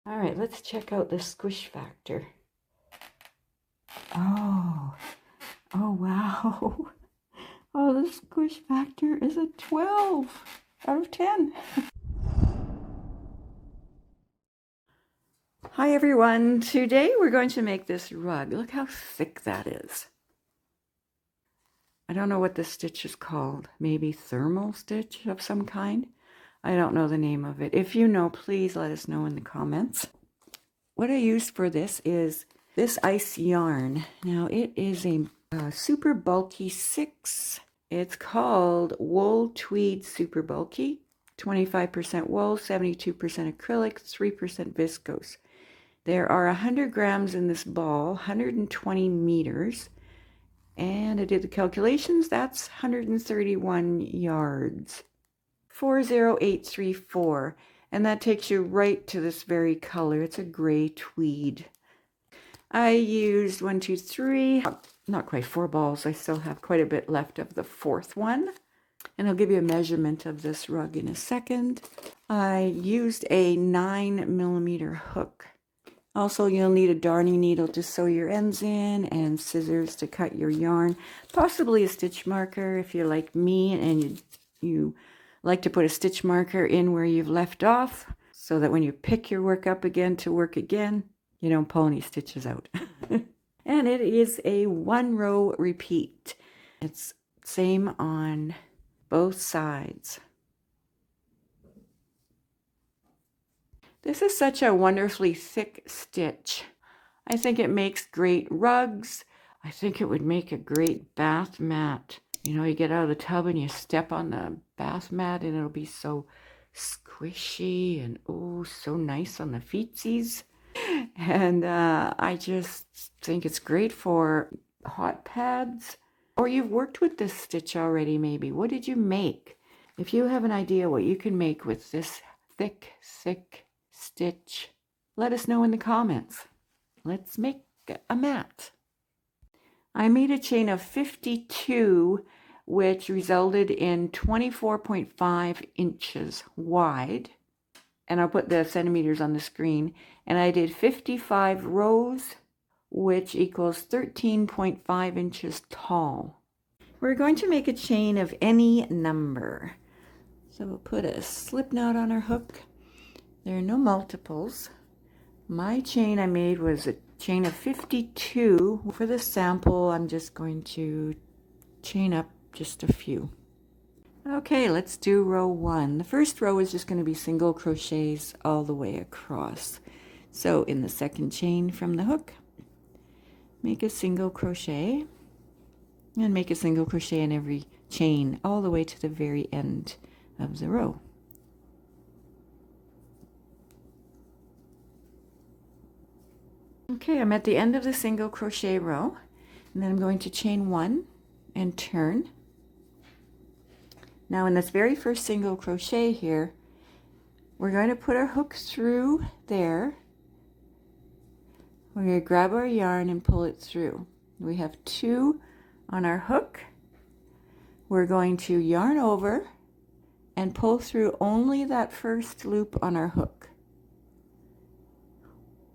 All right, let's check out the squish factor. Oh wow. Oh, the squish factor is a 12 out of 10. Hi everyone, today we're going to make this rug. Look how thick that is. I don't know what this stitch is called. Maybe thermal stitch of some kind. I don't know the name of it. If you know, please let us know in the comments. What I used for this is this ice yarn. Now it is a super bulky 6. It's called Wool Tweed Super Bulky. 25% wool, 72% acrylic, 3% viscose. There are 100 grams in this ball, 120 meters. And I did the calculations, that's 131 yards. 40834. And that takes you right to this very color. It's a gray tweed. I used 1, 2, 3, not quite 4 balls. I still have quite a bit left of the 4th one. And I'll give you a measurement of this rug in a second. I used a 9mm hook. Also, you'll need a darning needle to sew your ends in and scissors to cut your yarn. Possibly a stitch marker if you're like me and you like to put a stitch marker in where you've left off so that when you pick your work up again to work again, you don't pull any stitches out. And it is a 1-row repeat. It's same on both sides. This is such a wonderfully thick stitch. I think it makes great rugs. I think it would make a great bath mat. You know, you get out of the tub and you step on the bath mat and it'll be so squishy and oh, so nice on the feetsies. And I just think it's great for hot pads. Or you've worked with this stitch already maybe. What did you make? If you have an idea what you can make with this thick stitch, let us know in the comments. Let's make a mat. I made a chain of 52, which resulted in 24.5 inches wide. And I'll put the centimeters on the screen. And I did 55 rows, which equals 13.5 inches tall. We're going to make a chain of any number. So we'll put a slip knot on our hook. There are no multiples. My chain I made was a chain of 52. For this sample, I'm just going to chain up just a few. Okay, let's do row 1. The first row is just going to be single crochets all the way across. So in the second chain from the hook, make a single crochet and make a single crochet in every chain all the way to the very end of the row. Okay, I'm at the end of the single crochet row, and then I'm going to chain 1 and turn. Now in this very first single crochet here, we're going to put our hook through there. We're going to grab our yarn and pull it through. We have 2 on our hook. We're going to yarn over and pull through only that first loop on our hook.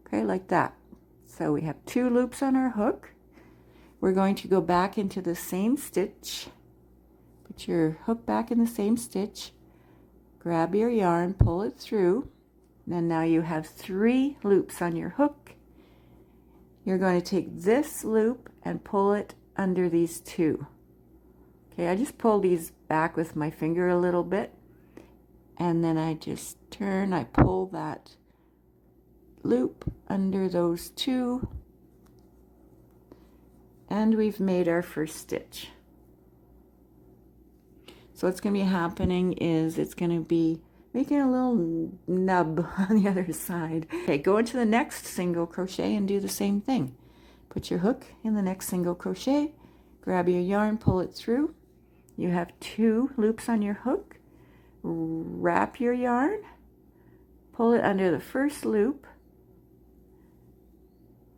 Okay, like that. So we have 2 loops on our hook. We're going to go back into the same stitch. Put your hook back in the same stitch. Grab your yarn, pull it through. And now you have 3 loops on your hook. You're going to take this loop and pull it under these 2. Okay, I just pull these back with my finger a little bit. And then I just turn, I pull that loop under those 2, and we've made our first stitch. So what's going to be happening is it's going to be making a little nub on the other side. Okay, go into the next single crochet and do the same thing. Put your hook in the next single crochet, grab your yarn, pull it through. You have 2 loops on your hook. Wrap your yarn, pull it under the first loop.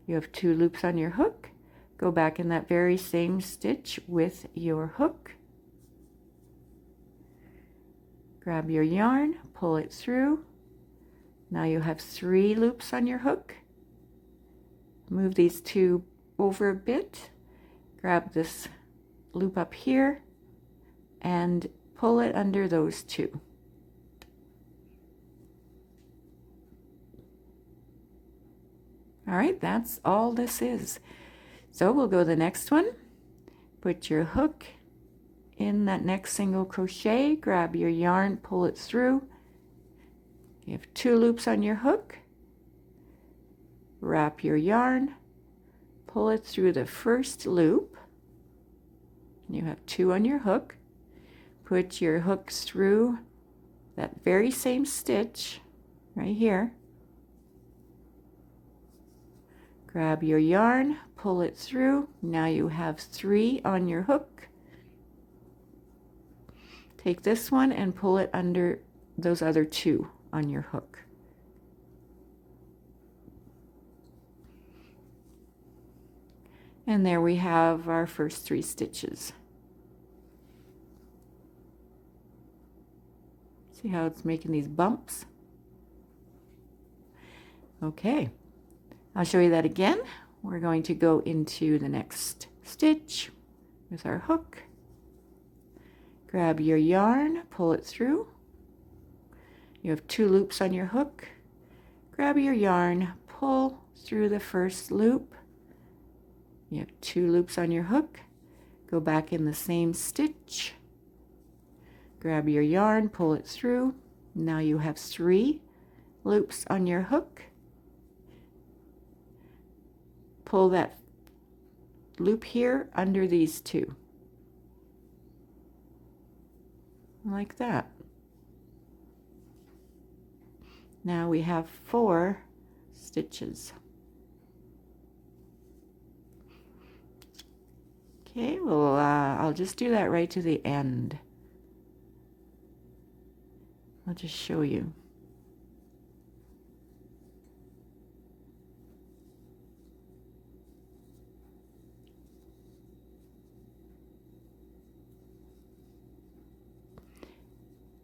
You have 2 loops on your hook. Go back in that very same stitch with your hook. Grab your yarn, pull it through. Now you have 3 loops on your hook. Move these 2 over a bit. Grab this loop up here and pull it under those 2. All right, that's all this is. So we'll go to the next one. Put your hook in that next single crochet, grab your yarn, pull it through. You have 2 loops on your hook. Wrap your yarn, pull it through the first loop. You have 2 on your hook. Put your hook through that very same stitch right here. Grab your yarn, pull it through. Now you have 3 on your hook. Take this one and pull it under those other 2 on your hook. And there we have our first 3 stitches. See how it's making these bumps? Okay. I'll show you that again. We're going to go into the next stitch with our hook. Grab your yarn, pull it through. You have 2 loops on your hook. Grab your yarn, pull through the first loop. You have 2 loops on your hook. Go back in the same stitch. Grab your yarn, pull it through. Now you have 3 loops on your hook. Pull that loop here under these 2. Like that. Now we have 4 stitches. Okay, well, I'll just do that right to the end. I'll just show you.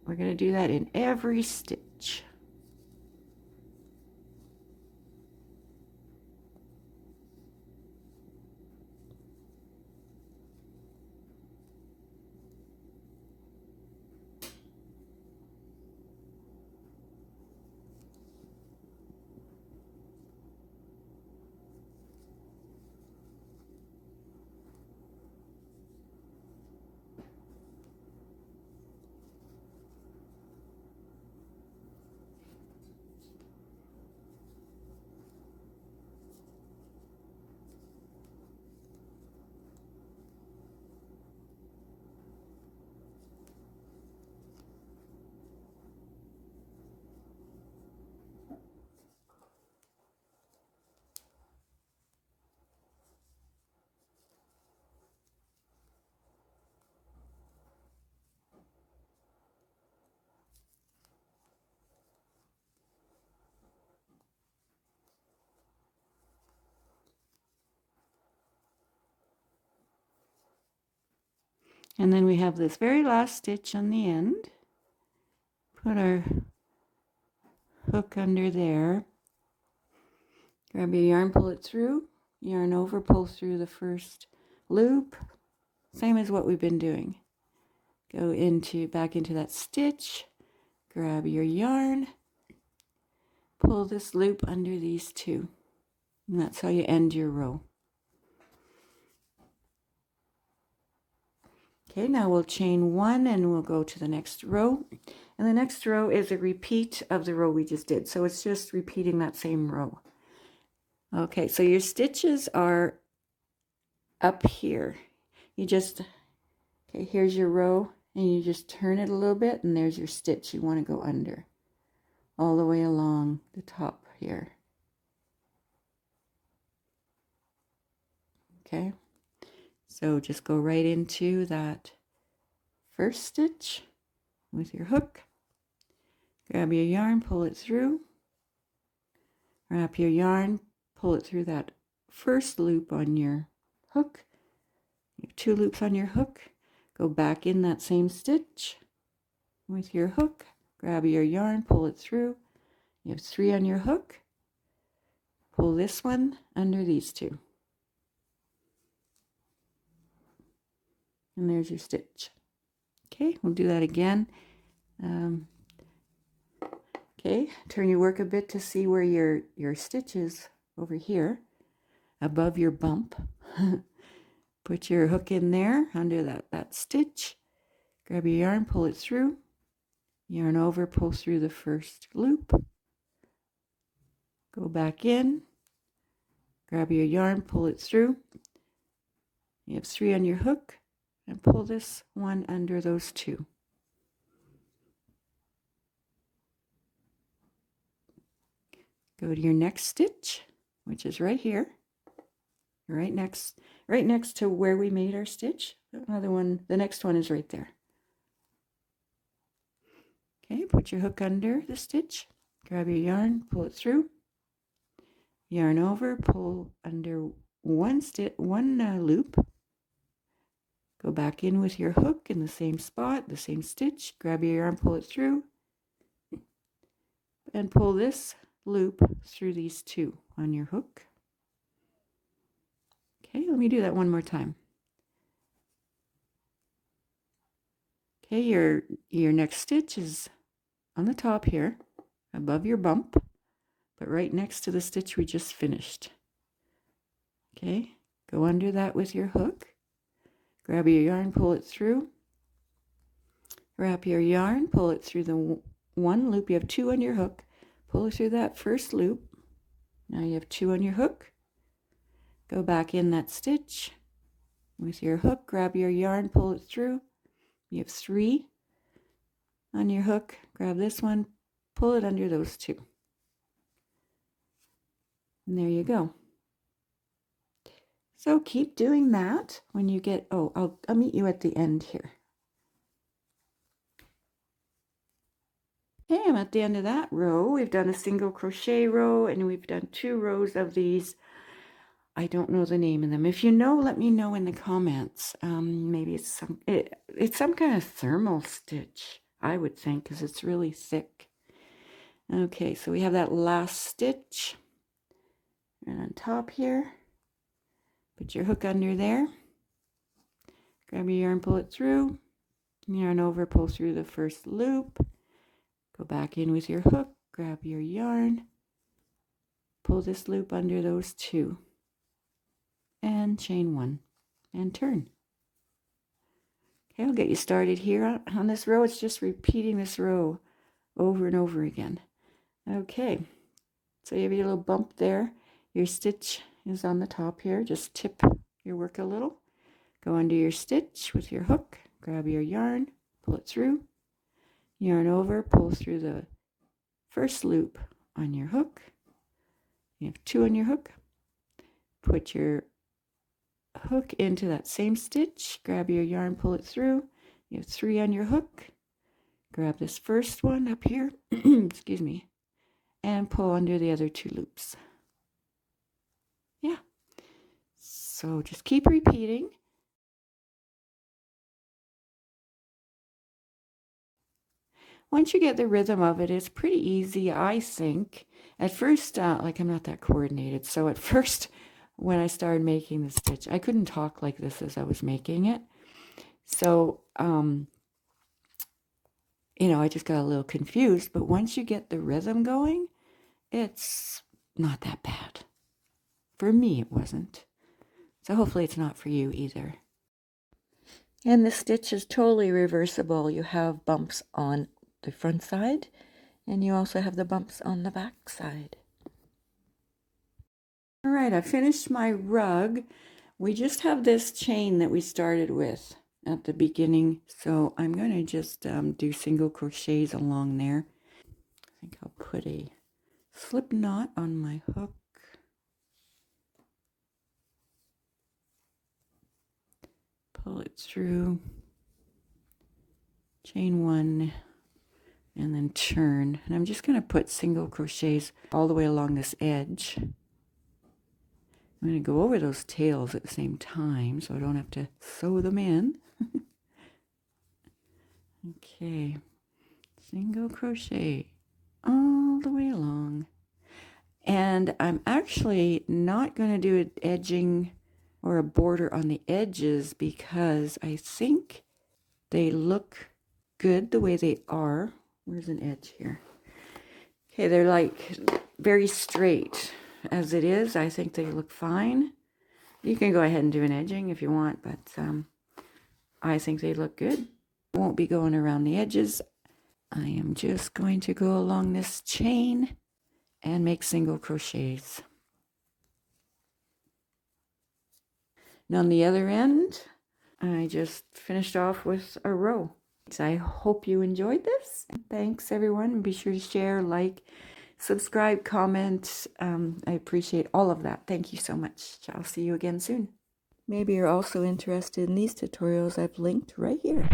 We're going to do that in every stitch. And then we have this very last stitch on the end. Put our hook under there. Grab your yarn, pull it through. Yarn over, pull through the first loop. Same as what we've been doing. Go back into that stitch. Grab your yarn. Pull this loop under these 2. And that's how you end your row. Okay, now we'll chain 1 and we'll go to the next row. And the next row is a repeat of the row we just did. So it's just repeating that same row. Okay, so your stitches are up here. Okay, here's your row and you just turn it a little bit and there's your stitch you want to go under. All the way along the top here. Okay. So just go right into that first stitch with your hook. Grab your yarn, pull it through. Wrap your yarn, pull it through that first loop on your hook. You have 2 loops on your hook. Go back in that same stitch with your hook. Grab your yarn, pull it through. You have 3 on your hook. Pull this one under these 2. And there's your stitch. Okay, we'll do that again. Okay, turn your work a bit to see where your stitch is over here, above your bump. Put your hook in there under that stitch. Grab your yarn, pull it through. Yarn over, pull through the first loop. Go back in. Grab your yarn, pull it through. You have 3 on your hook, and pull this one under those 2. Go to your next stitch, which is right here, right next to where we made our stitch. Another one, the next one is right there. Okay, put your hook under the stitch, grab your yarn, pull it through, yarn over, pull under one loop, go back in with your hook in the same spot, the same stitch, grab your yarn, pull it through, and pull this loop through these 2 on your hook. Okay, let me do that one more time. Okay, your next stitch is on the top here, above your bump, but right next to the stitch we just finished. Okay, go under that with your hook, grab your yarn, pull it through, wrap your yarn, pull it through the one loop. You have 2 on your hook, pull it through that first loop. Now you have 2 on your hook. Go back in that stitch with your hook, grab your yarn, pull it through. You have 3 on your hook. Grab this one, pull it under those 2. And there you go. So keep doing that when you get, I'll meet you at the end here. Okay, I'm at the end of that row. We've done a single crochet row and we've done 2 rows of these. I don't know the name of them. If you know, let me know in the comments. Maybe it's some kind of thermal stitch, I would think, because it's really thick. Okay, so we have that last stitch. And on top here, put your hook under there. Grab your yarn, pull it through. Yarn over, pull through the first loop. Go back in with your hook, grab your yarn, pull this loop under those 2. And chain 1 and turn. Okay, I'll get you started here on this row. It's just repeating this row over and over again. Okay, so you have your little bump there. Your stitch is on the top here. Just tip your work a little. Go under your stitch with your hook, grab your yarn, pull it through, yarn over, pull through the first loop on your hook. You have 2 on your hook. Put your hook into that same stitch, grab your yarn, pull it through. You have 3 on your hook. Grab this first one up here, excuse me, and pull under the other 2 loops. Yeah, so just keep repeating. Once you get the rhythm of it, it's pretty easy, I think. At first, I'm not that coordinated, so at first when I started making the stitch, I couldn't talk like this as I was making it. So, I just got a little confused, but once you get the rhythm going, it's not that bad. For me, it wasn't. So hopefully it's not for you either. And the stitch is totally reversible. You have bumps on the front side, and you also have the bumps on the back side. All right, I finished my rug. We just have this chain that we started with at the beginning, so I'm going to just do single crochets along there. I think I'll put a slip knot on my hook. Pull it through, chain 1, and then turn. And I'm just going to put single crochets all the way along this edge. I'm going to go over those tails at the same time so I don't have to sew them in. Okay, single crochet all the way along. And I'm actually not going to do an edging or a border on the edges because I think they look good the way they are. Where's an edge here? Okay, they're like very straight as it is. I think they look fine. You can go ahead and do an edging if you want, but I think they look good. Won't be going around the edges. I am just going to go along this chain and make single crochets. And on the other end, I just finished off with a row. So I hope you enjoyed this. Thanks everyone. Be sure to share, like, subscribe, comment. I appreciate all of that. Thank you so much. I'll see you again soon. Maybe you're also interested in these tutorials I've linked right here.